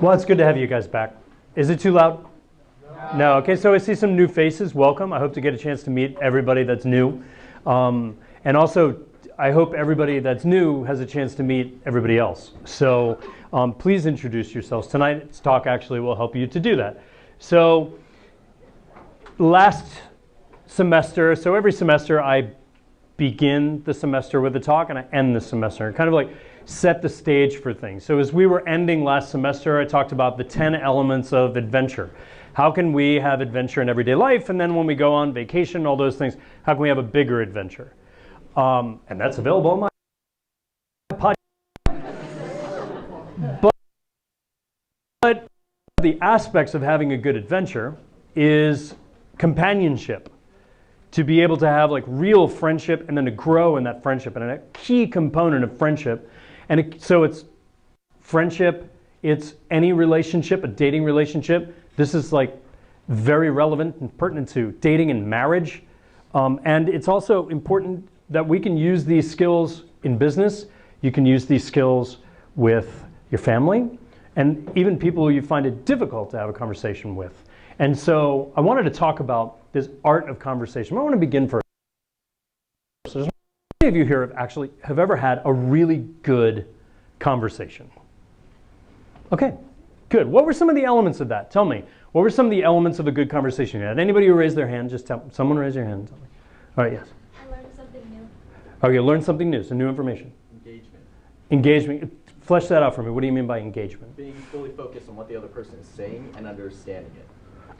Well, it's good to have you guys back. Is it too loud? No. Okay, so I see some new faces. Welcome. I hope to get a chance to meet everybody that's new. And also, I hope everybody that's new has a chance to meet everybody else. So please introduce yourselves. Tonight's talk actually will help you to do that. So last semester, so every semester I begin the semester with a talk and I end the semester. Kind of like set the stage for things. So as we were ending last semester, I talked about the 10 elements of adventure. How can we have adventure in everyday life? And then when we go on vacation, all those things, how can we have a bigger adventure? And that's available on my podcast. But the aspects of having a good adventure is companionship. To be able to have like real friendship and then to grow in that friendship. And a key component of friendship, so it's friendship, it's any relationship, a dating relationship. This is like very relevant and pertinent to dating and marriage. And it's also important that we can use these skills in business. You can use these skills with your family and even people who you find it difficult to have a conversation with. And so I wanted to talk about this art of conversation. I want to begin first. So how many of you here have ever had a really good conversation? Okay, good. What were some of the elements of that? Tell me. What were some of the elements of a good conversation you had? Anybody who raised their hand, just tell someone raise your hand. Tell me. All right, yes. I learned something new. Okay, learn something new, so new information. Engagement. Engagement. Flesh that out for me. What do you mean by engagement? Being fully focused on what the other person is saying and understanding it.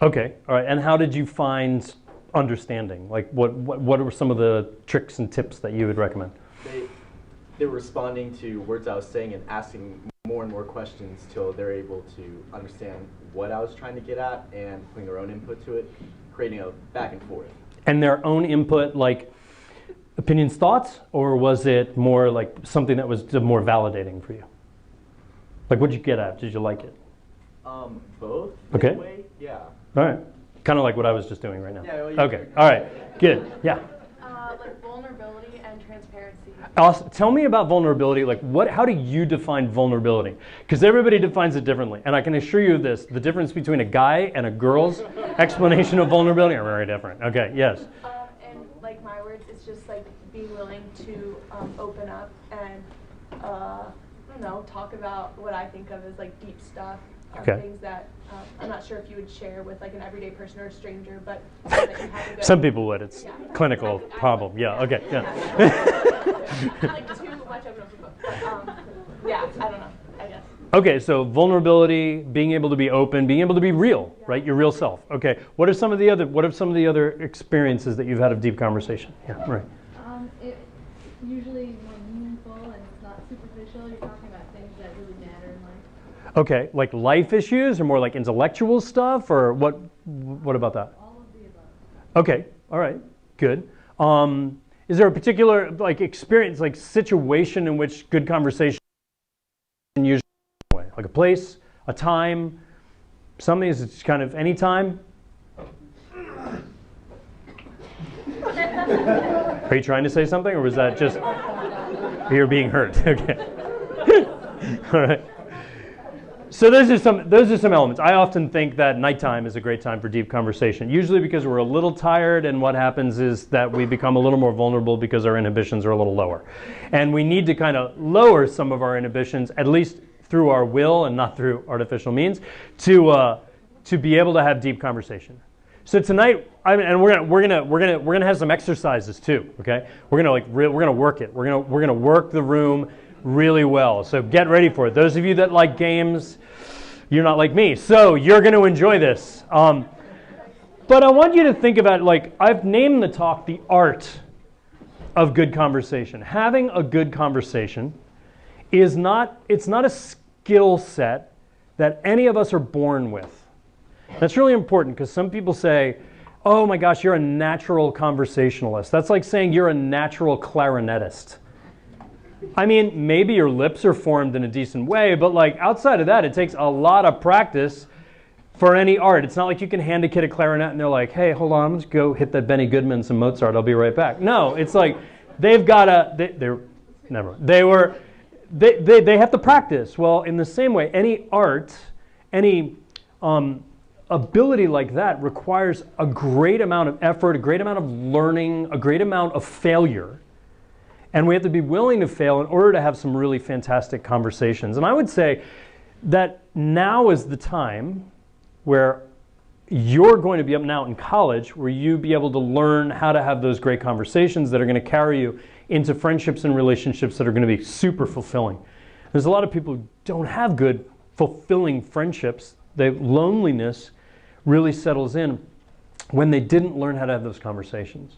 Okay, all right. And how did you find understanding? Like what were some of the tricks and tips that you would recommend? They were responding to words I was saying and asking more and more questions till they're able to understand what I was trying to get at and putting their own input to it, creating a back and forth. And their own input, like opinions, thoughts, or was it more like something that was more validating for you? Like what did you get at? Did you like it? Both. Okay. In a way, yeah. All right. Kind of like what I was just doing right now. Yeah, well, okay. All right. Good. Yeah. Like vulnerability and transparency. Awesome. Tell me about vulnerability. Like how do you define vulnerability? Because everybody defines it differently. And I can assure you of this, the difference between a guy and a girl's explanation of vulnerability are very different. Okay, yes. And like my words, it's just like being willing to open up and talk about what I think of as like deep stuff. Okay. Things that I'm not sure if you would share with like an everyday person or a stranger, but that you have a good Some people would. It's clinical problem. Yeah. Okay. Yeah. Not like too much of a book, but yeah, I don't know. I guess. Okay. So vulnerability, being able to be open, being able to be real, right? Your real self. Okay. What are some of the other experiences that you've had of deep conversation? Yeah. Right. It usually more meaningful and it's not superficial. You're talking about things that really matter in life. Okay, like life issues or more like intellectual stuff or what about that? All of the above. Okay, all right, good. Is there a particular like experience, like situation in which good conversation usually way? Like a place, a time, something is it kind of any time? Are you trying to say something or was that just you're being hurt? Okay. All right. So those are some elements. I often think that nighttime is a great time for deep conversation, usually because we're a little tired and what happens is that we become a little more vulnerable because our inhibitions are a little lower. And we need to kind of lower some of our inhibitions, at least through our will and not through artificial means, to be able to have deep conversation. So tonight, and we're gonna have some exercises too. Okay, we're gonna work it. We're gonna work the room really well. So get ready for it. Those of you that like games, you're not like me, so you're going to enjoy this. But I want you to think about, like, I've named the talk The Art of Good Conversation. Having a good conversation it's not a skill set that any of us are born with. That's really important because some people say, oh my gosh, you're a natural conversationalist. That's like saying you're a natural clarinetist. I mean, maybe your lips are formed in a decent way, but like outside of that, it takes a lot of practice for any art. It's not like you can hand a kid a clarinet and they're like, hey, hold on, let's go hit that Benny Goodman, some Mozart, I'll be right back. No, it's like they've got to, they have to practice. Well, in the same way, any art any ability like that requires a great amount of effort, a great amount of learning, a great amount of failure. And we have to be willing to fail in order to have some really fantastic conversations. And I would say that now is the time where you're going to be up now in college, where you be able to learn how to have those great conversations that are going to carry you into friendships and relationships that are going to be super fulfilling. There's a lot of people who don't have good, fulfilling friendships. The loneliness really settles in when they didn't learn how to have those conversations.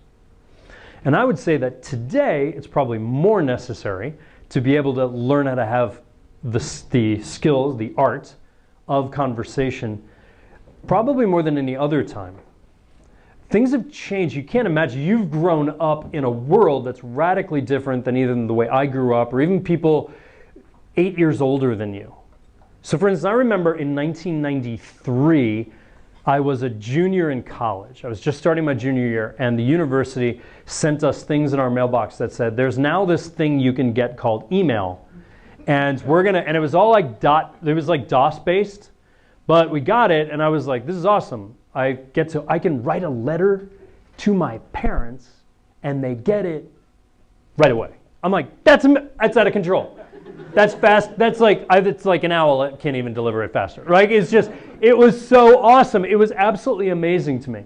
And I would say that today it's probably more necessary to be able to learn how to have the skills, the art of conversation, probably more than any other time. Things have changed. You can't imagine. You've grown up in a world that's radically different than either the way I grew up or even people 8 years older than you. So for instance, I remember in 1993, I was a junior in college. I was just starting my junior year, and the university sent us things in our mailbox that said, there's now this thing you can get called email. And and it was all like it was like DOS based, but we got it, and I was like, this is awesome. I can write a letter to my parents, and they get it right away. I'm like, that's out of control. That's fast. It's like an owl that can't even deliver it faster. Right? It was so awesome. It was absolutely amazing to me.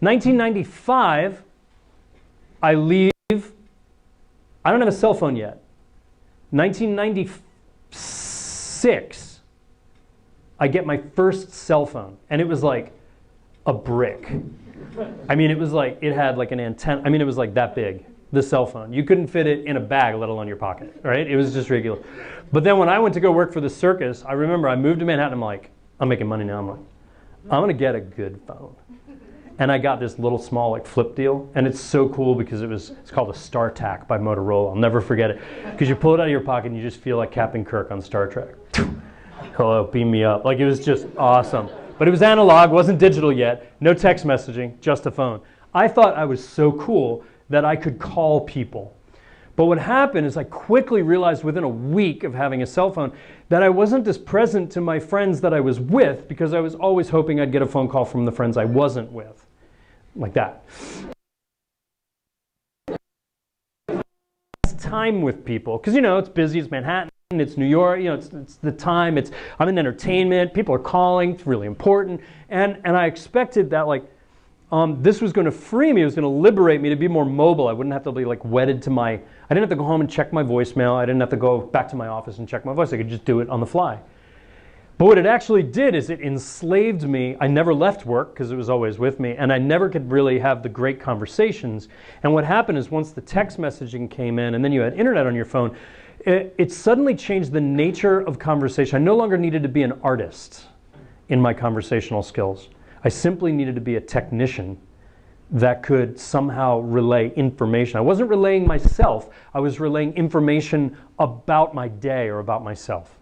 1995, I leave. I don't have a cell phone yet. 1996, I get my first cell phone, and it was like a brick. I mean, it had like an antenna. I mean, it was like that big. The cell phone. You couldn't fit it in a bag, let alone your pocket, right? It was just ridiculous. But then when I went to go work for the circus, I remember I moved to Manhattan. I'm like, I'm making money now. I'm like, I'm going to get a good phone. And I got this little small like flip deal. And it's so cool because it's called a StarTAC by Motorola. I'll never forget it. Because you pull it out of your pocket and you just feel like Captain Kirk on Star Trek. Hello, beam me up. Like, it was just awesome. But it was analog, wasn't digital yet. No text messaging, just a phone. I thought I was so cool that I could call people. But what happened is I quickly realized within a week of having a cell phone that I wasn't as present to my friends that I was with because I was always hoping I'd get a phone call from the friends I wasn't with. Like that. Time with people, because it's busy, it's Manhattan, it's New York, it's the time, I'm in entertainment, people are calling, it's really important. And I expected that this was going to free me. It was going to liberate me to be more mobile. I wouldn't have to be wedded to I didn't have to go home and check my voicemail. I didn't have to go back to my office and check my voice. I could just do it on the fly. But what it actually did is it enslaved me. I never left work because it was always with me, and I never could really have the great conversations. And what happened is once the text messaging came in and then you had internet on your phone, it suddenly changed the nature of conversation. I no longer needed to be an artist in my conversational skills. I simply needed to be a technician that could somehow relay information. I wasn't relaying myself, I was relaying information about my day or about myself.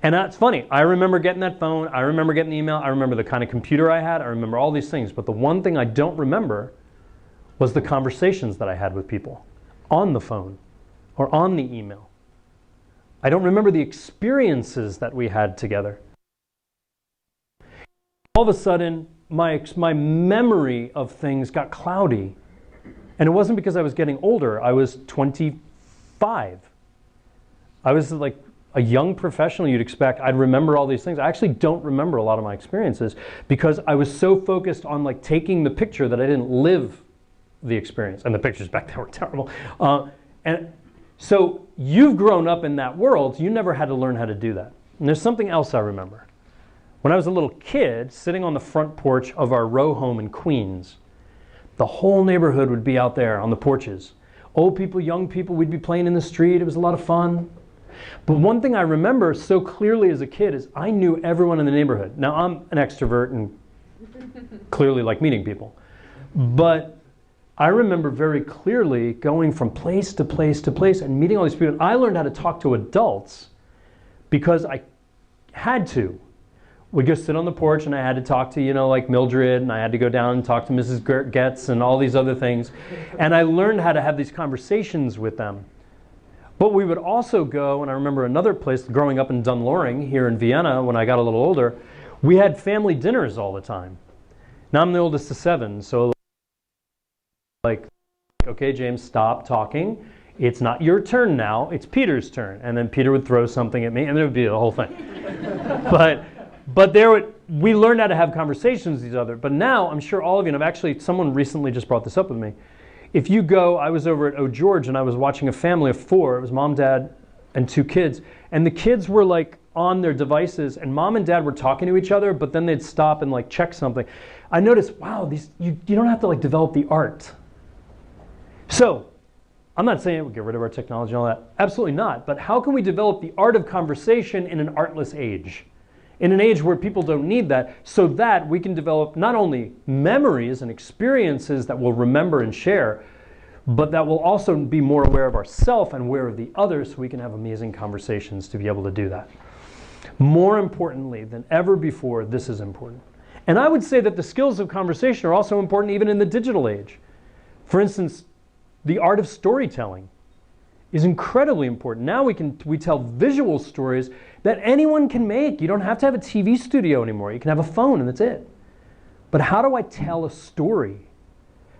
And that's funny, I remember getting that phone, I remember getting the email, I remember the kind of computer I had, I remember all these things, but the one thing I don't remember was the conversations that I had with people on the phone or on the email. I don't remember the experiences that we had together. All of a sudden, my memory of things got cloudy. And it wasn't because I was getting older. I was 25. I was like a young professional you'd expect. I'd remember all these things. I actually don't remember a lot of my experiences because I was so focused on taking the picture that I didn't live the experience. And the pictures back then were terrible. And so you've grown up in that world. You never had to learn how to do that. And there's something else I remember. When I was a little kid, sitting on the front porch of our row home in Queens, the whole neighborhood would be out there on the porches. Old people, young people, we'd be playing in the street. It was a lot of fun. But one thing I remember so clearly as a kid is I knew everyone in the neighborhood. Now, I'm an extrovert and clearly like meeting people. But I remember very clearly going from place to place to place and meeting all these people. I learned how to talk to adults because I had to. We'd go sit on the porch and I had to talk to, like Mildred, and I had to go down and talk to Mrs. Getz and all these other things. And I learned how to have these conversations with them. But we would also go, and I remember another place, growing up in Dunloring here in Vienna when I got a little older, we had family dinners all the time. Now I'm the oldest of 7, so like, okay, James, stop talking. It's not your turn now, it's Peter's turn. And then Peter would throw something at me, and there would be the whole thing. But we learned how to have conversations with each other. But now, I'm sure all of you, and actually someone recently just brought this up with me. If you go, I was over at O'George, and I was watching a family of 4. It was mom, dad, and 2 kids. And the kids were like on their devices, and mom and dad were talking to each other, but then they'd stop and like check something. I noticed, wow, you don't have to like develop the art. So, I'm not saying we'll get rid of our technology and all that. Absolutely not. But how can we develop the art of conversation in an artless age? In an age where people don't need that, so that we can develop not only memories and experiences that we'll remember and share, but that we'll also be more aware of ourselves and aware of the others, so we can have amazing conversations to be able to do that. More importantly than ever before, this is important. And I would say that the skills of conversation are also important even in the digital age. For instance, the art of storytelling is incredibly important. Now we tell visual stories that anyone can make. You don't have to have a TV studio anymore. You can have a phone and that's it. But how do I tell a story?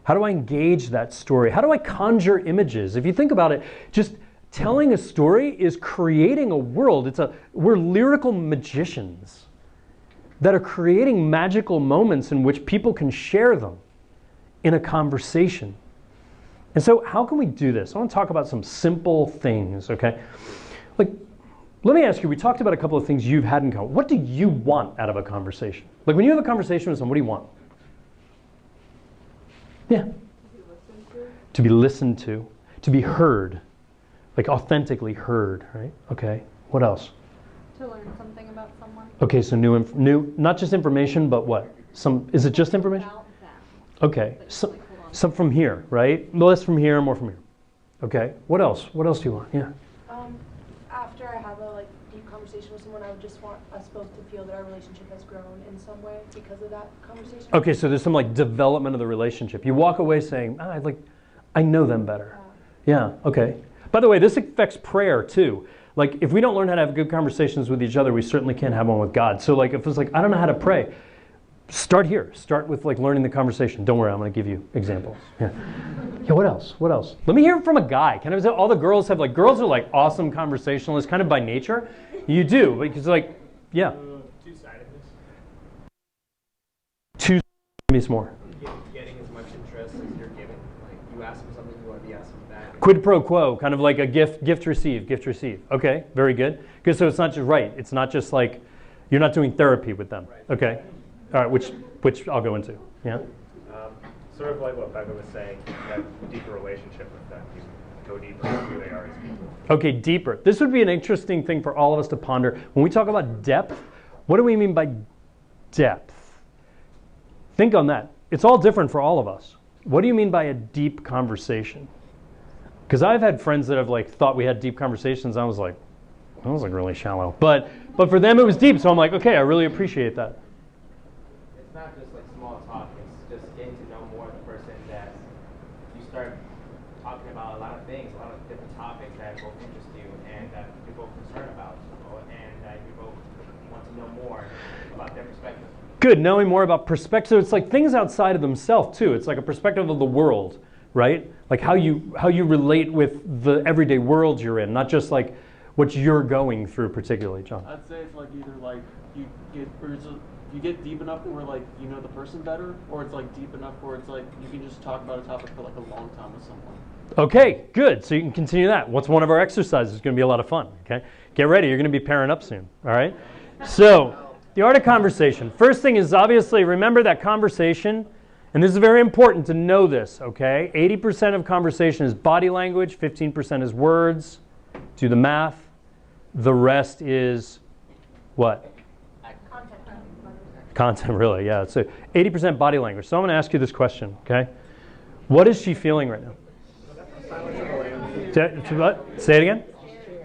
How do I engage that story? How do I conjure images? If you think about it, just telling a story is creating a world. We're lyrical magicians that are creating magical moments in which people can share them in a conversation. And so how can we do this? I want to talk about some simple things, okay? Like, let me ask you, we talked about a couple of things you've had in common. What do you want out of a conversation? Like when you have a conversation with someone, what do you want? Yeah. To be listened to be heard, like authentically heard, right? Okay, what else? To learn something about someone. Okay, so new, not just information, but what? Is it just information? About them. Okay, some from here, right? Less from here, more from here. Okay, what else? What else do you want? Yeah. After I have a deep conversation with someone, I would just want us both to feel that our relationship has grown in some way because of that conversation. Okay, so there's some development of the relationship. You walk away saying, I know them better. Yeah, okay. By the way, this affects prayer too. Like if we don't learn how to have good conversations with each other, we certainly can't have one with God. So if it's I don't know how to pray, start here. Start with learning the conversation. Don't worry, I'm going to give you examples. Yeah. Yeah. What else? What else? Let me hear it from a guy. Kind of all the girls have girls are awesome conversationalists, kind of by nature. You do because yeah. Two-sidedness. Two-sidedness more. Getting as much interest as you're giving. You ask for something, you want to be asked for that. Quid pro quo, kind of like a gift receive. Okay, very good. Because so it's not just right. It's not just you're not doing therapy with them. Right. Okay. All right, which I'll go into. Yeah. Sort of like what Becca was saying, that deeper relationship with them. You go deeper into who they are as people. Okay, deeper. This would be an interesting thing for all of us to ponder. When we talk about depth, what do we mean by depth? Think on that. It's all different for all of us. What do you mean by a deep conversation? Because I've had friends that have thought we had deep conversations. I was like, that was really shallow. But for them it was deep. So I'm like, okay, I really appreciate that. It's not just small talk. It's just getting to know more of the person that you start talking about a lot of things, a lot of different topics that both interest you and that you're both concerned about, and that you both want to know more about their perspective. Good, knowing more about perspective. So it's things outside of themselves too. It's a perspective of the world, right? How you relate with the everyday world you're in, not just what you're going through particularly, John. I'd say it's either you get deep enough where you know the person better, or it's deep enough where it's you can just talk about a topic for a long time with someone. Okay, good. So you can continue that. What's one of our exercises? It's going to be a lot of fun. Okay, get ready. You're going to be pairing up soon. All right. So the art of conversation. First thing is obviously remember that conversation, and this is very important to know this. Okay, 80% of conversation is body language, 15% is words. Do the math. The rest is what? Content, really, yeah. So 80% body language. So I'm going to ask you this question, okay? What is she feeling right now? Say it again?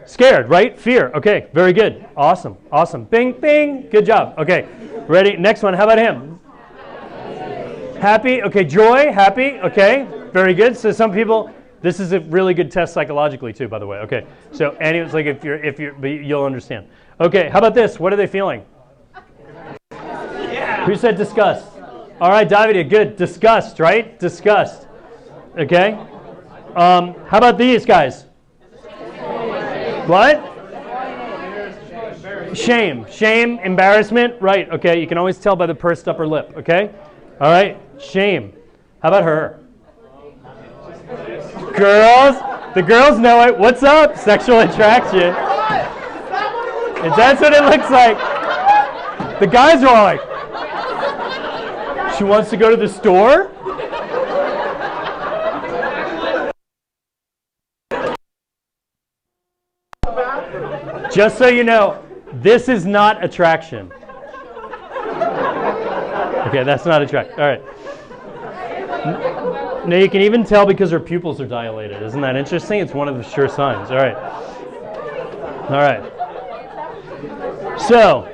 Scared, right? Fear. Okay, very good. Awesome. Bing, bing. Good job. Okay, ready? Next one. How about him? Happy. Okay, joy, happy. Okay, very good. So some people This is a really good test psychologically too, by the way. Okay, so it's like if you're, but you'll understand. Okay, how about this? What are they feeling? Yeah. Who said disgust? All right, Davide, good. Disgust, right? Disgust. Okay. How about these guys? What? Shame. Shame, embarrassment. Right, okay. You can always tell by the pursed upper lip, okay? All right, shame. How about her? Girls, the girls know it. What's up? Sexual attraction. And that's what it looks like. The guys are all like, she wants to go to the store? Just so you know, this is not attraction. Okay, that's not attraction. All right. Now you can even tell because her pupils are dilated. Isn't that interesting? It's one of the sure signs. All right. All right. So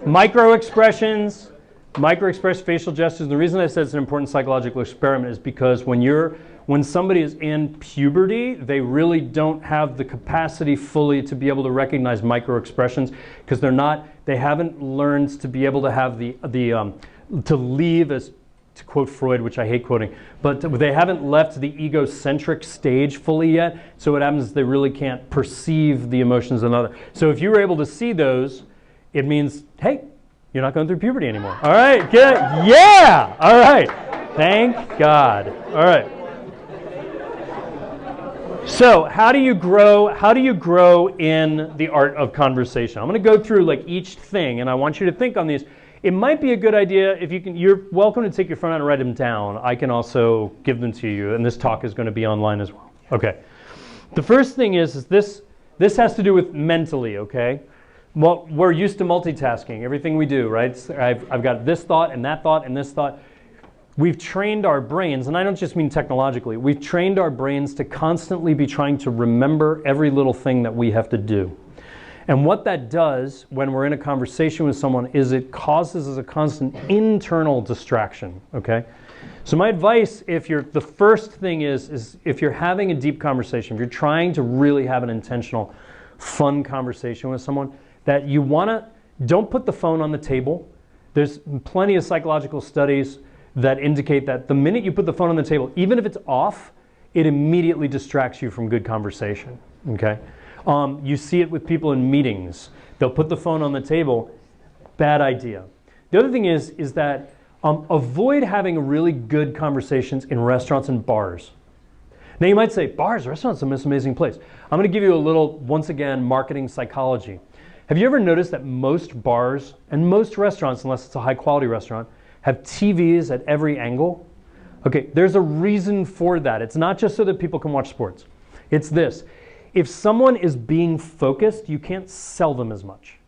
micro-expressions, facial gestures. The reason I said it's an important psychological experiment is because when somebody is in puberty, they really don't have the capacity fully to be able to recognize micro-expressions because they haven't learned to be able to have to leave, as to quote Freud, which I hate quoting, but they haven't left the egocentric stage fully yet. So what happens is they really can't perceive the emotions of another. So if you were able to see those, it means, hey, you're not going through puberty anymore. All right, good. Yeah. All right. Thank God. All right. So how do you grow in the art of conversation? I'm going to go through like each thing, and I want you to think on these. It might be a good idea if you can. You're welcome to take your phone out and write them down. I can also give them to you, and this talk is going to be online as well. Okay. The first thing is this has to do with mentally. Okay. Well, we're used to multitasking. Everything we do, right? I've got this thought and that thought and this thought. We've trained our brains, and I don't just mean technologically, we've trained our brains to constantly be trying to remember every little thing that we have to do. And what that does when we're in a conversation with someone is it causes a constant internal distraction, okay? So my advice, the first thing is if you're having a deep conversation, if you're trying to really have an intentional, fun conversation with someone, that you don't put the phone on the table. There's plenty of psychological studies that indicate that the minute you put the phone on the table, even if it's off, it immediately distracts you from good conversation, okay? You see it with people in meetings. They'll put the phone on the table. Bad idea. The other thing is that avoid having really good conversations in restaurants and bars. Now you might say, bars, restaurants, are amazing place. I'm going to give you a little, once again, marketing psychology. Have you ever noticed that most bars and most restaurants, unless it's a high quality restaurant, have TVs at every angle? Okay, there's a reason for that. It's not just so that people can watch sports. It's this. If someone is being focused, you can't sell them as much.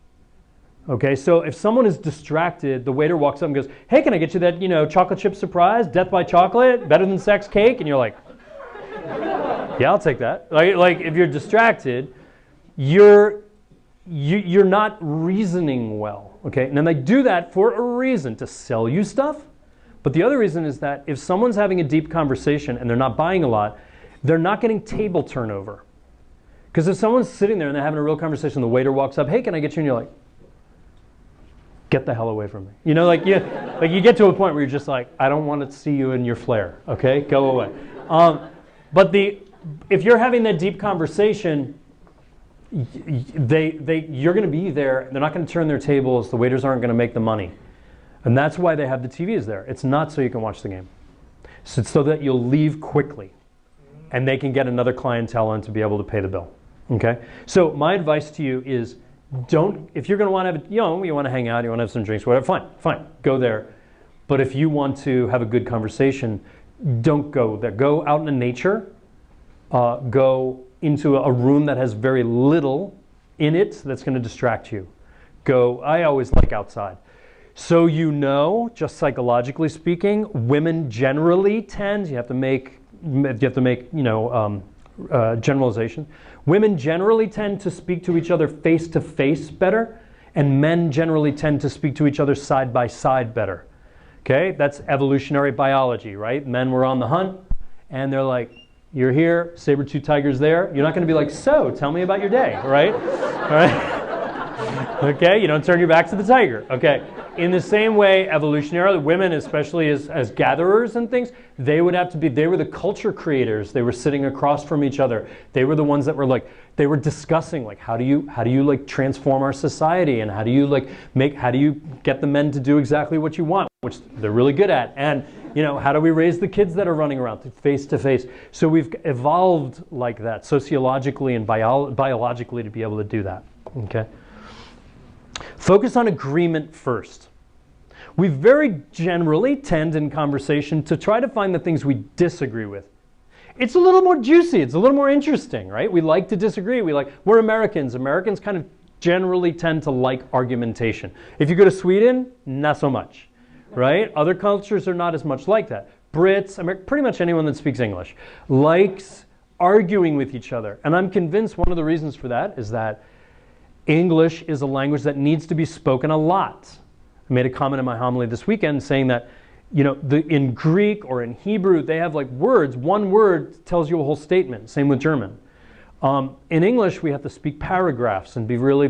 Okay, so if someone is distracted, the waiter walks up and goes, hey, can I get you that, chocolate chip surprise, death by chocolate, better than sex cake? And you're like, yeah, I'll take that. Like if you're distracted, you're not reasoning well. Okay, and then they do that for a reason, to sell you stuff. But the other reason is that if someone's having a deep conversation and they're not buying a lot, they're not getting table turnover. Because if someone's sitting there and they're having a real conversation, the waiter walks up, hey, can I get you? And you're like, get the hell away from me. You get to a point where you're just like, I don't want to see you in your flare. Okay, go away. But if you're having that deep conversation, you're going to be there. They're not going to turn their tables. The waiters aren't going to make the money. And that's why they have the TVs there. It's not so you can watch the game. It's so that you'll leave quickly and they can get another clientele in to be able to pay the bill. Okay? So my advice to you is if you're going to want to have, you want to hang out, you want to have some drinks, whatever, fine, go there. But if you want to have a good conversation, don't go there. Go out in nature. Go into a room that has very little in it that's going to distract you. I always like outside. So just psychologically speaking, women generally tend, you have to make generalization. Women generally tend to speak to each other face to face better, and men generally tend to speak to each other side by side better. Okay, that's evolutionary biology, right? Men were on the hunt, and they're like, you're here, saber-tooth tiger's there. You're not going to be like, so, tell me about your day, right? All right? Okay, you don't turn your back to the tiger. Okay. In the same way, evolutionarily, women, especially as gatherers and things, they would have to be, they were the culture creators. They were sitting across from each other. They were the ones that were like, they were discussing like, how do you like transform our society, and how do you get the men to do exactly what you want, which they're really good at, and how do we raise the kids that are running around face to face? So we've evolved like that sociologically and biologically to be able to do that. Okay. Focus on agreement first. We very generally tend in conversation to try to find the things we disagree with. It's a little more juicy, it's a little more interesting, right? We like to disagree. We're Americans. Americans kind of generally tend to like argumentation. If you go to Sweden, not so much, right? Other cultures are not as much like that. Brits, pretty much anyone that speaks English, likes arguing with each other. And I'm convinced one of the reasons for that is that English is a language that needs to be spoken a lot. I made a comment in my homily this weekend saying that, in Greek or in Hebrew, they have like words. One word tells you a whole statement. Same with German. In English, we have to speak paragraphs and be really,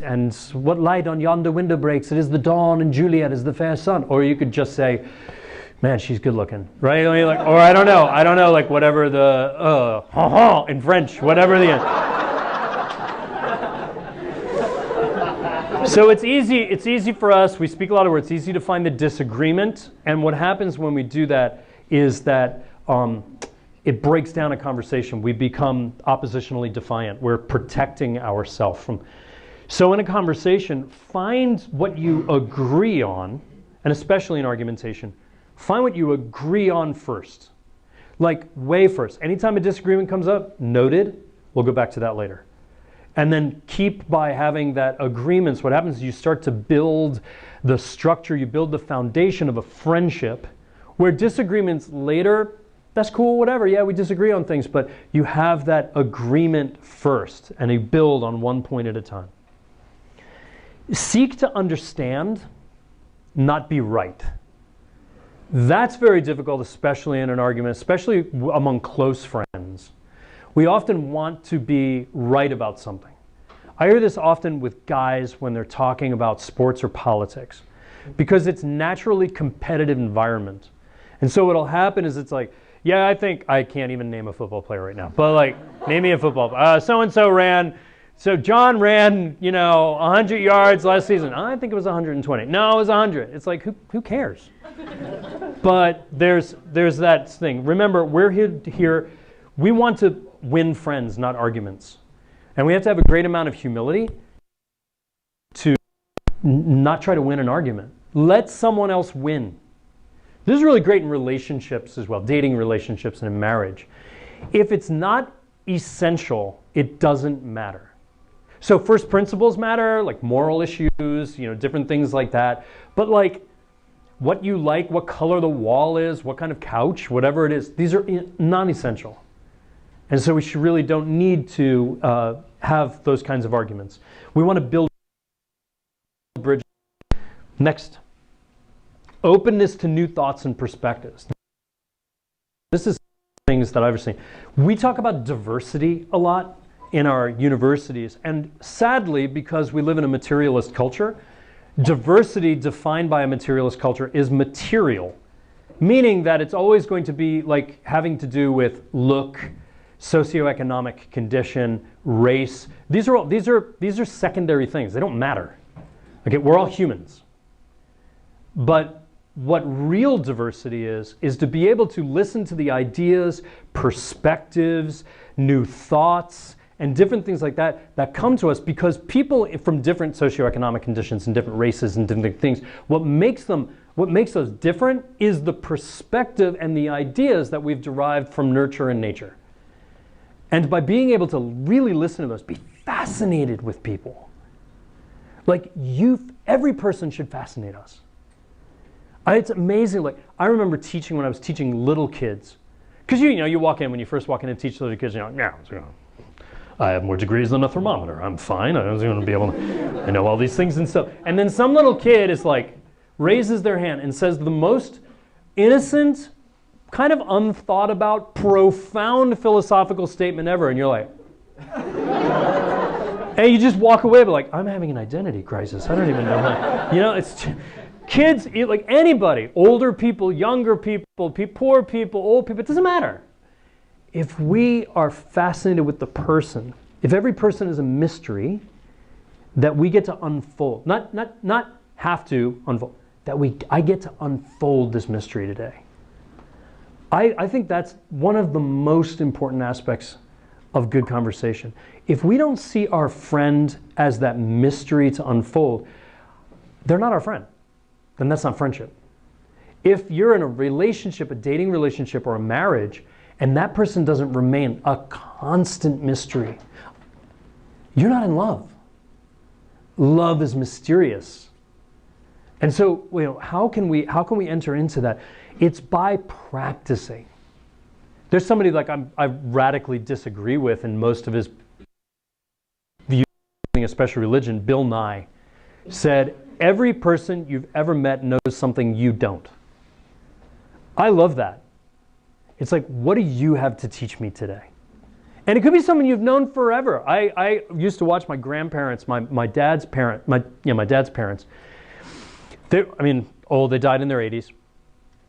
and what light on yonder window breaks? It is the dawn, and Juliet is the fair sun. Or you could just say, man, she's good looking, right? Or I don't know, like whatever the, in French, whatever the end. So it's easy for us, we speak a lot of words, it's easy to find the disagreement, and what happens when we do that is that it breaks down a conversation. We become oppositionally defiant. We're protecting ourselves from. So in a conversation, find what you agree on, and especially in argumentation, find what you agree on first. Like way first. Anytime a disagreement comes up, noted, we'll go back to that later. And then keep by having that agreements. What happens is you start to build the structure, you build the foundation of a friendship, where disagreements later, that's cool, whatever, yeah, we disagree on things, but you have that agreement first, and you build on one point at a time. Seek to understand, not be right. That's very difficult, especially in an argument, especially among close friends. We often want to be right about something. I hear this often with guys when they're talking about sports or politics, because it's naturally competitive environment. And so what'll happen is it's like, yeah, I think I can't even name a football player right now, but like, name me a football. So John ran, 100 yards last season. I think it was 120. No, it was 100. It's like, who cares? But there's that thing. Remember, we're here, we want to win friends, not arguments. And we have to have a great amount of humility to not try to win an argument. Let someone else win. This is really great in relationships as well, dating relationships and in marriage. If it's not essential, it doesn't matter. So first principles matter, like moral issues, different things like that. But like what you like, what color the wall is, what kind of couch, whatever it is, these are non-essential. And so we really don't need to have those kinds of arguments. We want to build bridges. Next, openness to new thoughts and perspectives. This is things that I've seen. We talk about diversity a lot in our universities, and sadly, because we live in a materialist culture, diversity defined by a materialist culture is material, meaning that it's always going to be like having to do with look, socioeconomic condition, race. These are secondary things. They don't matter. Okay, we're all humans. But what real diversity is to be able to listen to the ideas, perspectives, new thoughts, and different things like that come to us because people from different socioeconomic conditions and different races and different things, what makes us different is the perspective and the ideas that we've derived from nurture and nature. And by being able to really listen to those, be fascinated with people. Like every person should fascinate us. It's amazing. Like I remember teaching when I was teaching little kids, because you walk in when you first walk in and teach little kids, you're like, yeah, I have more degrees than a thermometer. I'm fine. I was going to be able to. I know all these things and stuff. And then some little kid is like raises their hand and says the most innocent, kind of unthought about, profound philosophical statement ever, and you're like, and you just walk away, but like, I'm having an identity crisis. I don't even know how. You know, it's kids, like anybody, older people, younger people, poor people, old people, it doesn't matter. If we are fascinated with the person, if every person is a mystery that we get to unfold, not have to unfold, I get to unfold this mystery today. I think that's one of the most important aspects of good conversation. If we don't see our friend as that mystery to unfold, they're not our friend. Then that's not friendship. If you're in a relationship, a dating relationship or a marriage, and that person doesn't remain a constant mystery, you're not in love. Love is mysterious. And so, you know, how can we enter into that? It's by practicing. There's somebody like I radically disagree with in most of his views of a special religion, Bill Nye, said, every person you've ever met knows something you don't. I love that. It's like, what do you have to teach me today? And it could be someone you've known forever. I used to watch my grandparents, my dad's parents. They died in their 80s.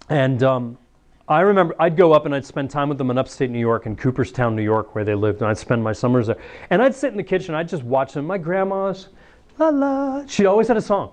And I remember I'd go up and I'd spend time with them in upstate New York, in Cooperstown, New York, where they lived, and I'd spend my summers there. And I'd sit in the kitchen, I'd just watch them. My grandma's, la la. She always had a song.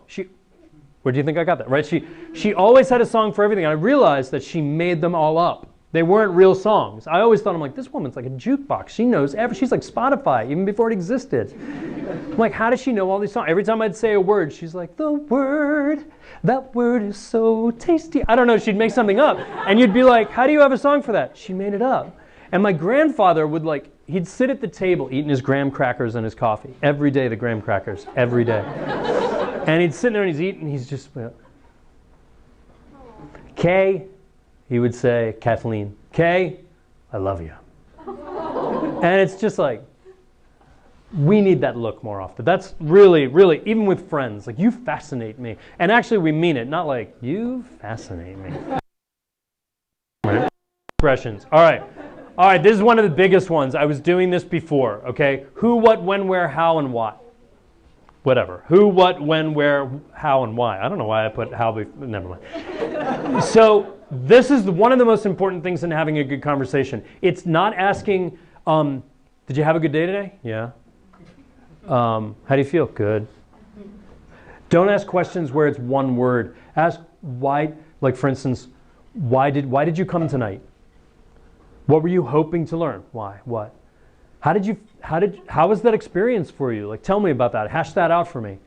Where do you think I got that? Right? She always had a song for everything. And I realized that she made them all up. They weren't real songs. I always thought, I'm like, this woman's like a jukebox. She knows she's like Spotify, even before it existed. I'm like, how does she know all these songs? Every time I'd say a word, she's like, that word is so tasty. I don't know, she'd make something up. And you'd be like, how do you have a song for that? She made it up. And my grandfather would he'd sit at the table eating his graham crackers and his coffee. Every day, the graham crackers, every day. And he'd sit there and he's eating, he's just, Kay, he would say, Kathleen, Kay, I love you. And it's just like, we need that look more often. That's really, really, even with friends, like, you fascinate me. And actually, we mean it, not like, you fascinate me. Expressions. All right, this is one of the biggest ones. I was doing this before, okay? Who, what, when, where, how, and why. Whatever. Who, what, when, where, how, and why. I don't know why I put how before. Never mind. So this is one of the most important things in having a good conversation. It's not asking, did you have a good day today? Yeah. How do you feel? Good. Don't ask questions where it's one word. Ask why, like for instance, why did you come tonight? What were you hoping to learn? Why? What? How was that experience for you? Like, tell me about that. Hash that out for me.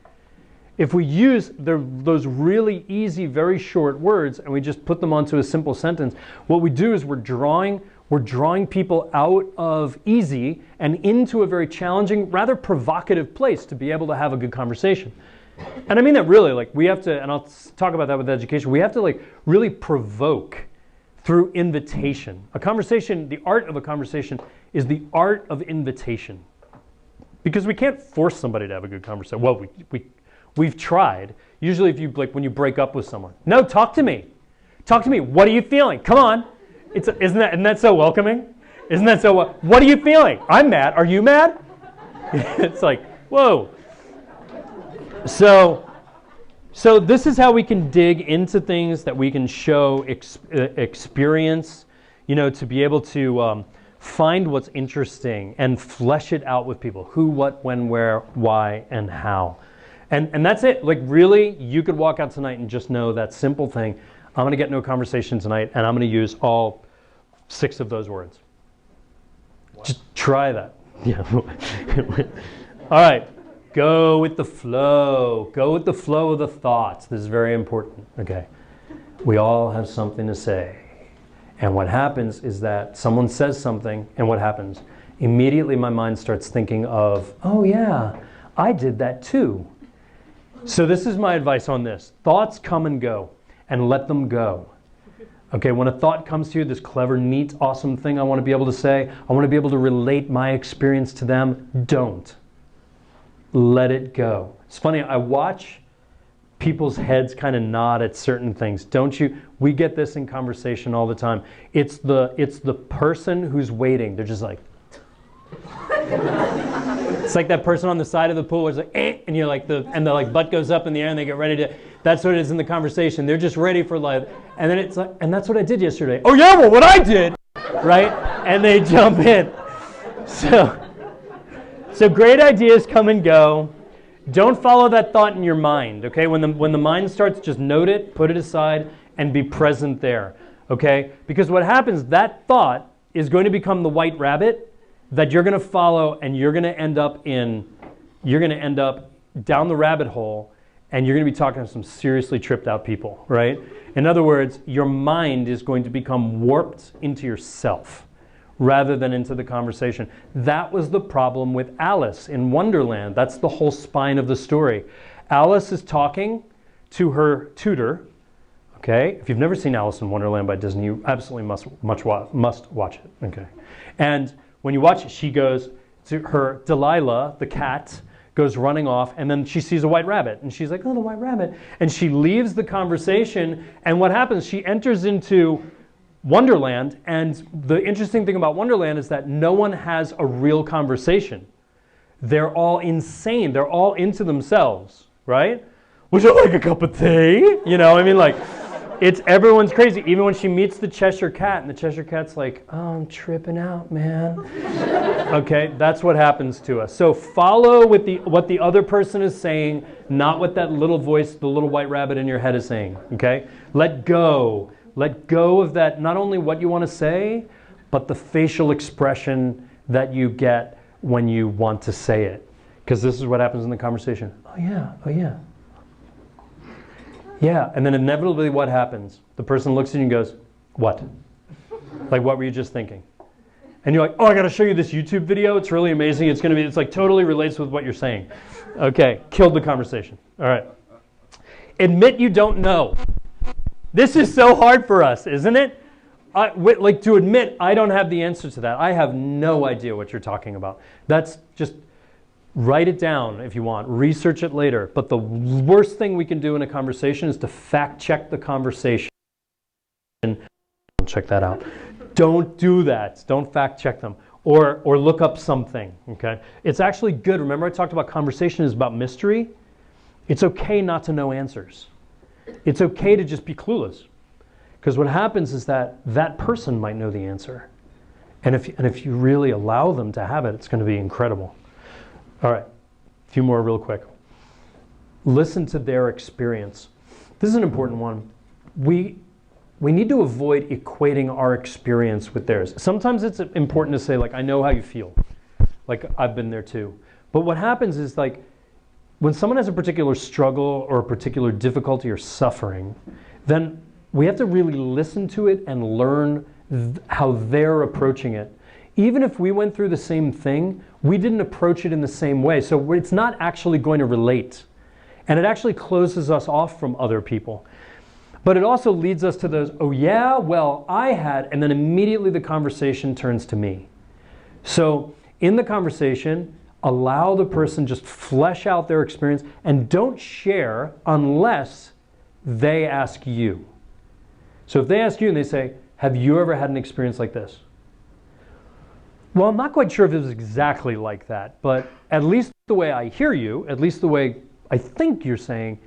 If we use those really easy, very short words and we just put them onto a simple sentence, what we do is we're drawing people out of easy and into a very challenging, rather provocative place to be able to have a good conversation. And I mean that really, like, we have to, and I'll talk about that with education, we have to like really provoke through invitation. A conversation, the art of a conversation is the art of invitation. Because we can't force somebody to have a good conversation. Well, we've tried. Usually if you, like, when you break up with someone, no, talk to me. Talk to me. What are you feeling? Come on. Isn't that so welcoming? Isn't that so, what are you feeling? I'm mad. Are you mad? It's like, whoa. So this is how we can dig into things that we can show experience, to be able to find what's interesting and flesh it out with people. Who, what, when, where, why, and how. And that's it. Like, really, you could walk out tonight and just know that simple thing. I'm going to get into a conversation tonight, and I'm going to use all 6 of those words. Wow. Just try that. Yeah. All right. Go with the flow. Go with the flow of the thoughts. This is very important. Okay. We all have something to say. And what happens is that someone says something, and what happens? Immediately my mind starts thinking of, oh yeah, I did that too. So this is my advice on this. Thoughts come and go, and let them go. Okay, when a thought comes to you, this clever, neat, awesome thing I want to be able to say, I want to be able to relate my experience to them, don't. Let it go. It's funny, I watch people's heads kind of nod at certain things. Don't you? We get this in conversation all the time. It's the person who's waiting. They're just like, it's like that person on the side of the pool where it's like, and you're like and the like butt goes up in the air and they get ready to. That's what it is in the conversation. They're just ready for life. And then it's like, and that's what I did yesterday. Oh yeah, well what I did, right? And they jump in. So great ideas come and go. Don't follow that thought in your mind, okay? When the mind starts, just note it, put it aside, and be present there, okay? Because what happens, that thought is going to become the white rabbit that you're going to follow, and you're going to end up down the rabbit hole, and you're going to be talking to some seriously tripped out people, right? In other words, your mind is going to become warped into yourself rather than into the conversation. That was the problem with Alice in Wonderland. That's the whole spine of the story. Alice is talking to her tutor, okay? If you've never seen Alice in Wonderland by Disney, you absolutely must watch it, okay? And when you watch it, she goes to her, Delilah, the cat, goes running off, and then she sees a white rabbit, and she's like, oh, the white rabbit. And she leaves the conversation, and what happens, she enters into Wonderland, and the interesting thing about Wonderland is that no one has a real conversation. They're all insane. They're all into themselves, right? Would you like a cup of tea? You know, I mean, like, everyone's crazy. Even when she meets the Cheshire Cat, and the Cheshire Cat's like, oh, I'm tripping out, man. Okay, that's what happens to us. So follow with what the other person is saying, not what that little voice, the little white rabbit in your head is saying, okay? Let go. Let go of that, not only what you want to say, but the facial expression that you get when you want to say it. Because this is what happens in the conversation. Oh yeah, oh yeah. Yeah, and then inevitably what happens? The person looks at you and goes, what? Like, what were you just thinking? And you're like, oh, I got to show you this YouTube video. It's really amazing. It's like totally relates with what you're saying. Okay, killed the conversation. All right. Admit you don't know. This is so hard for us, isn't it? Like to admit I don't have the answer to that. I have no idea what you're talking about. That's just, write it down if you want. Research it later. But the worst thing we can do in a conversation is to fact check the conversation. Check that out. Don't do that. Don't fact check them. Or look up something, okay? It's actually good. Remember I talked about conversation is about mystery? It's okay not to know answers. It's okay to just be clueless. Because what happens is that person might know the answer. And if you really allow them to have it, it's going to be incredible. All right, a few more real quick. Listen to their experience. This is an important one. We need to avoid equating our experience with theirs. Sometimes it's important to say, like, I know how you feel. Like, I've been there too. But what happens is, like, when someone has a particular struggle or a particular difficulty or suffering, then we have to really listen to it and learn how they're approaching it. Even if we went through the same thing, we didn't approach it in the same way. So it's not actually going to relate. And it actually closes us off from other people. But it also leads us to those, oh yeah, well, I had, and then immediately the conversation turns to me. So in the conversation, allow the person just flesh out their experience and don't share unless they ask you. So if they ask you and they say, have you ever had an experience like this? Well, I'm not quite sure if it was exactly like that, but at least the way I hear you, at least the way I think you're saying,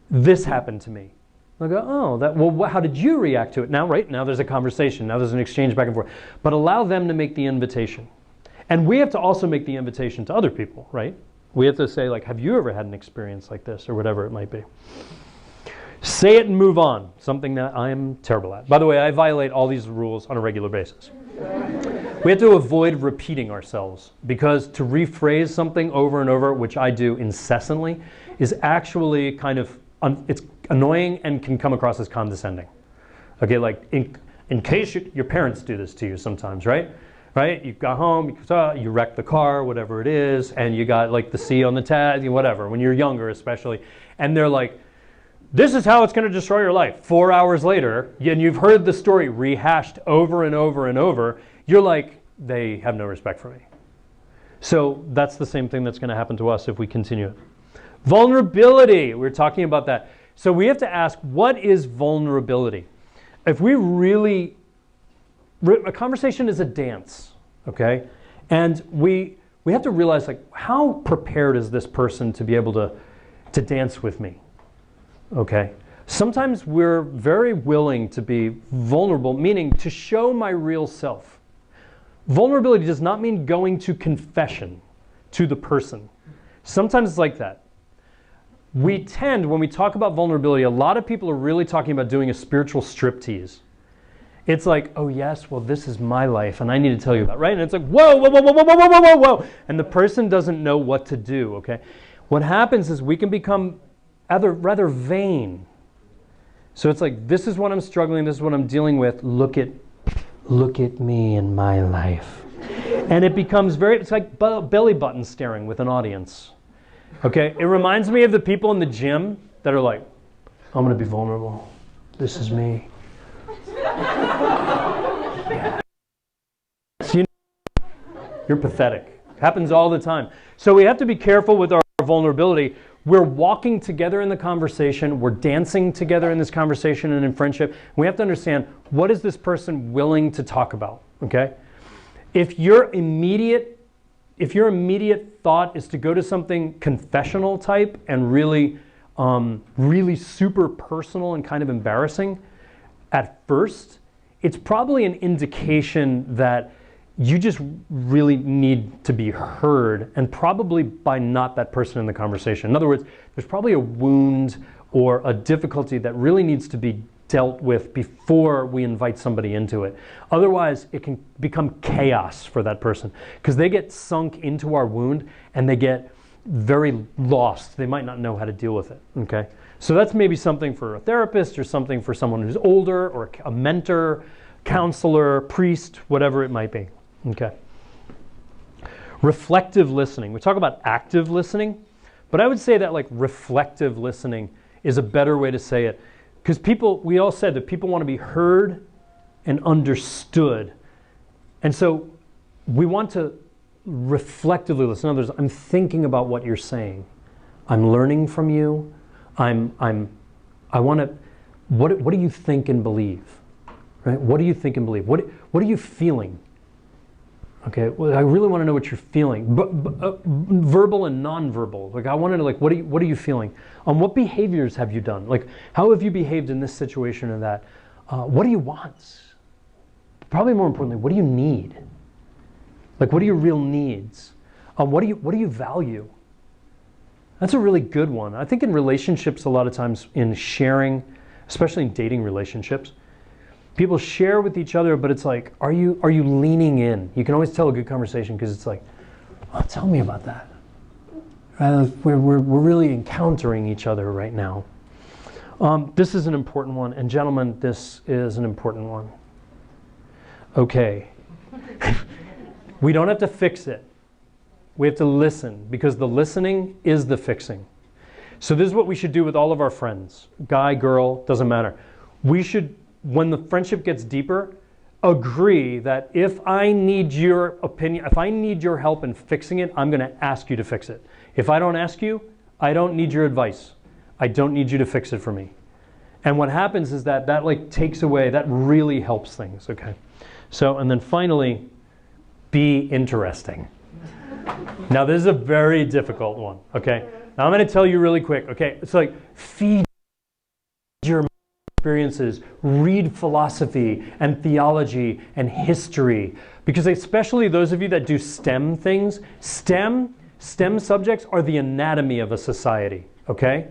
this happened to me. They'll go, oh, well, how did you react to it? Now, right, now there's a conversation, now there's an exchange back and forth. But allow them to make the invitation. And we have to also make the invitation to other people, right? We have to say, like, have you ever had an experience like this, or whatever it might be. Say it and move on, something that I'm terrible at. By the way, I violate all these rules on a regular basis. We have to avoid repeating ourselves, because to rephrase something over and over, which I do incessantly, is actually kind of, it's annoying and can come across as condescending. Okay, like in case your parents do this to you sometimes, right? Right? You got home, you wrecked the car, whatever it is, and you got like the C on the tag, whatever, when you're younger especially, and they're like, this is how it's going to destroy your life. 4 hours later, and you've heard the story rehashed over and over and over, you're like, they have no respect for me. So that's the same thing that's going to happen to us if we continue it. Vulnerability, we're talking about that. So we have to ask, what is vulnerability? If we really, a conversation is a dance, okay? And we have to realize, like, how prepared is this person to be able to dance with me, okay? Sometimes we're very willing to be vulnerable, meaning to show my real self. Vulnerability does not mean going to confession to the person. Sometimes it's like that. We tend, when we talk about vulnerability, a lot of people are really talking about doing a spiritual striptease. It's like, oh yes, well this is my life and I need to tell you about it, right? And it's like, whoa, whoa, whoa, whoa, whoa, whoa, whoa, whoa, whoa. And the person doesn't know what to do, okay? What happens is we can become rather vain. So it's like, this is what I'm struggling, this is what I'm dealing with, look at me and my life. And it becomes it's like belly button staring with an audience. Okay, it reminds me of the people in the gym that are like, I'm going to be vulnerable. This is me. So you're pathetic. It happens all the time. So we have to be careful with our vulnerability. We're walking together in the conversation. We're dancing together in this conversation and in friendship. We have to understand, what is this person willing to talk about? Okay? If your immediate thought is to go to something confessional type and really super personal and kind of embarrassing, at first, it's probably an indication that you just really need to be heard, and probably by not that person in the conversation. In other words, there's probably a wound or a difficulty that really needs to be dealt with before we invite somebody into it. Otherwise, it can become chaos for that person because they get sunk into our wound and they get very lost. They might not know how to deal with it, okay? So that's maybe something for a therapist or something for someone who's older or a mentor, counselor, priest, whatever it might be, okay? Reflective listening. We talk about active listening, but I would say that like reflective listening is a better way to say it. Because we all said that people want to be heard and understood. And so we want to reflectively listen. In other words, I'm thinking about what you're saying. I'm learning from you. I want to, what do you think and believe? Right? What do you think and believe? What are you feeling? Okay, well, I really want to know what you're feeling. Verbal and nonverbal. Like I want to know, like, what are you feeling? What behaviors have you done? Like, how have you behaved in this situation or that? What do you want? Probably more importantly, what do you need? Like, what are your real needs? What do you value? That's a really good one. I think in relationships, a lot of times in sharing, especially in dating relationships, people share with each other, but it's like, are you leaning in? You can always tell a good conversation because it's like, oh, tell me about that. We're really encountering each other right now. This is an important one, and gentlemen, this is an important one. Okay. We don't have to fix it. We have to listen, because the listening is the fixing. So this is what we should do with all of our friends. Guy, girl, doesn't matter. We should, when the friendship gets deeper, agree that if I need your opinion, if I need your help in fixing it, I'm going to ask you to fix it. If I don't ask you, I don't need your advice. I don't need you to fix it for me. And what happens is that like takes away, that really helps things, okay? So, and then finally, be interesting. Now this is a very difficult one, okay? Now I'm going to tell you really quick, okay? It's like, feed your experiences, read philosophy and theology and history, because especially those of you that do STEM things, STEM subjects are the anatomy of a society, okay?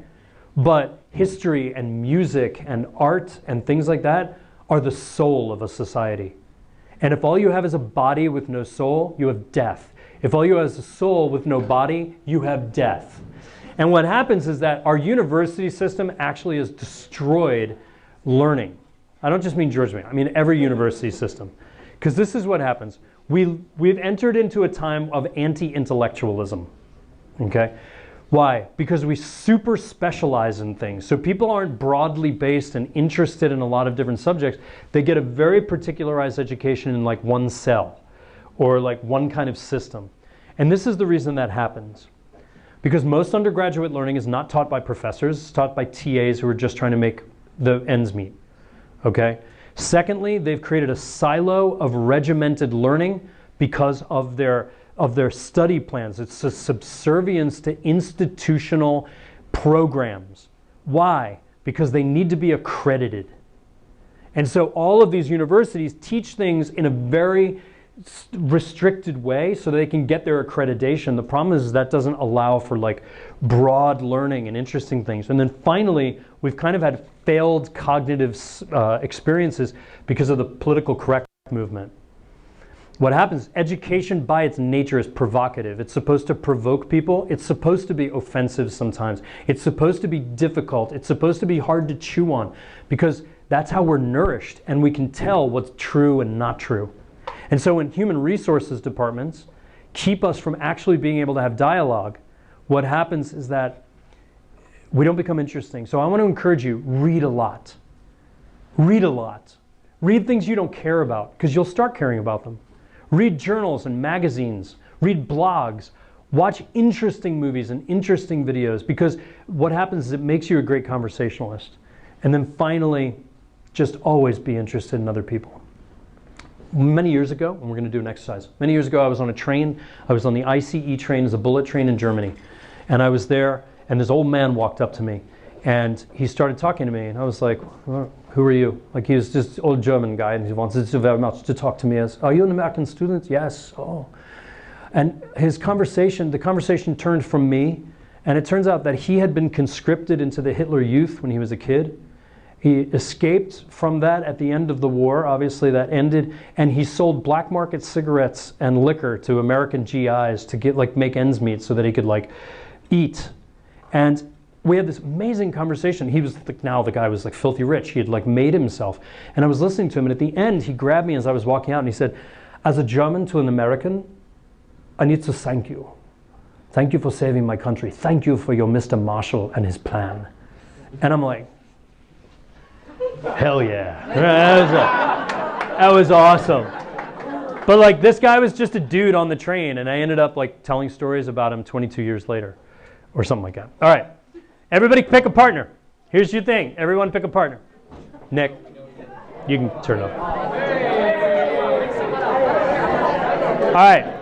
But history and music and art and things like that are the soul of a society. And if all you have is a body with no soul, you have death. If all you have is a soul with no body, you have death. And what happens is that our university system actually has destroyed learning. I don't just mean Georgetown, I mean every university system. Because this is what happens. We've entered into a time of anti-intellectualism. Okay? Why? Because we super specialize in things. So people aren't broadly based and interested in a lot of different subjects. They get a very particularized education in like one cell or like one kind of system. And this is the reason that happens. Because most undergraduate learning is not taught by professors, it's taught by TAs who are just trying to make the ends meet. Okay? Secondly, they've created a silo of regimented learning because of their study plans. It's a subservience to institutional programs. Why? Because they need to be accredited. And so all of these universities teach things in a very restricted way so they can get their accreditation. The problem is that doesn't allow for like broad learning and interesting things. And then finally, we've kind of had failed cognitive experiences because of the political correct movement. What happens, education by its nature is provocative. It's supposed to provoke people. It's supposed to be offensive sometimes. It's supposed to be difficult. It's supposed to be hard to chew on because that's how we're nourished and we can tell what's true and not true. And so when human resources departments keep us from actually being able to have dialogue, what happens is that we don't become interesting. So I want to encourage you, read a lot. Read a lot. Read things you don't care about because you'll start caring about them. Read journals and magazines, read blogs, watch interesting movies and interesting videos because what happens is it makes you a great conversationalist. And then finally, just always be interested in other people. Many years ago, and we're going to do an exercise. Many years ago, I was on a train. I was on the ICE train, as a bullet train in Germany. And I was there, and this old man walked up to me. And he started talking to me, and I was like, well, who are you? Like, he was just an old German guy, and he wanted so very much to talk to me as, are you an American student? Yes. Oh. And the conversation turned from me, and it turns out that he had been conscripted into the Hitler Youth when he was a kid. He escaped from that at the end of the war, obviously that ended, and he sold black market cigarettes and liquor to American GIs to get, like, make ends meet so that he could, like, eat. And we had this amazing conversation. He was like, now the guy was like filthy rich. He had like made himself. And I was listening to him, and at the end he grabbed me as I was walking out and he said, as a German to an American, I need to thank you. Thank you for saving my country. Thank you for your Mr. Marshall and his plan. And I'm like, hell yeah. That was awesome. But like this guy was just a dude on the train, and I ended up like telling stories about him 22 years later or something like that. All right. Everybody pick a partner. Here's your thing. Everyone pick a partner. Nick, you can turn it up. All right.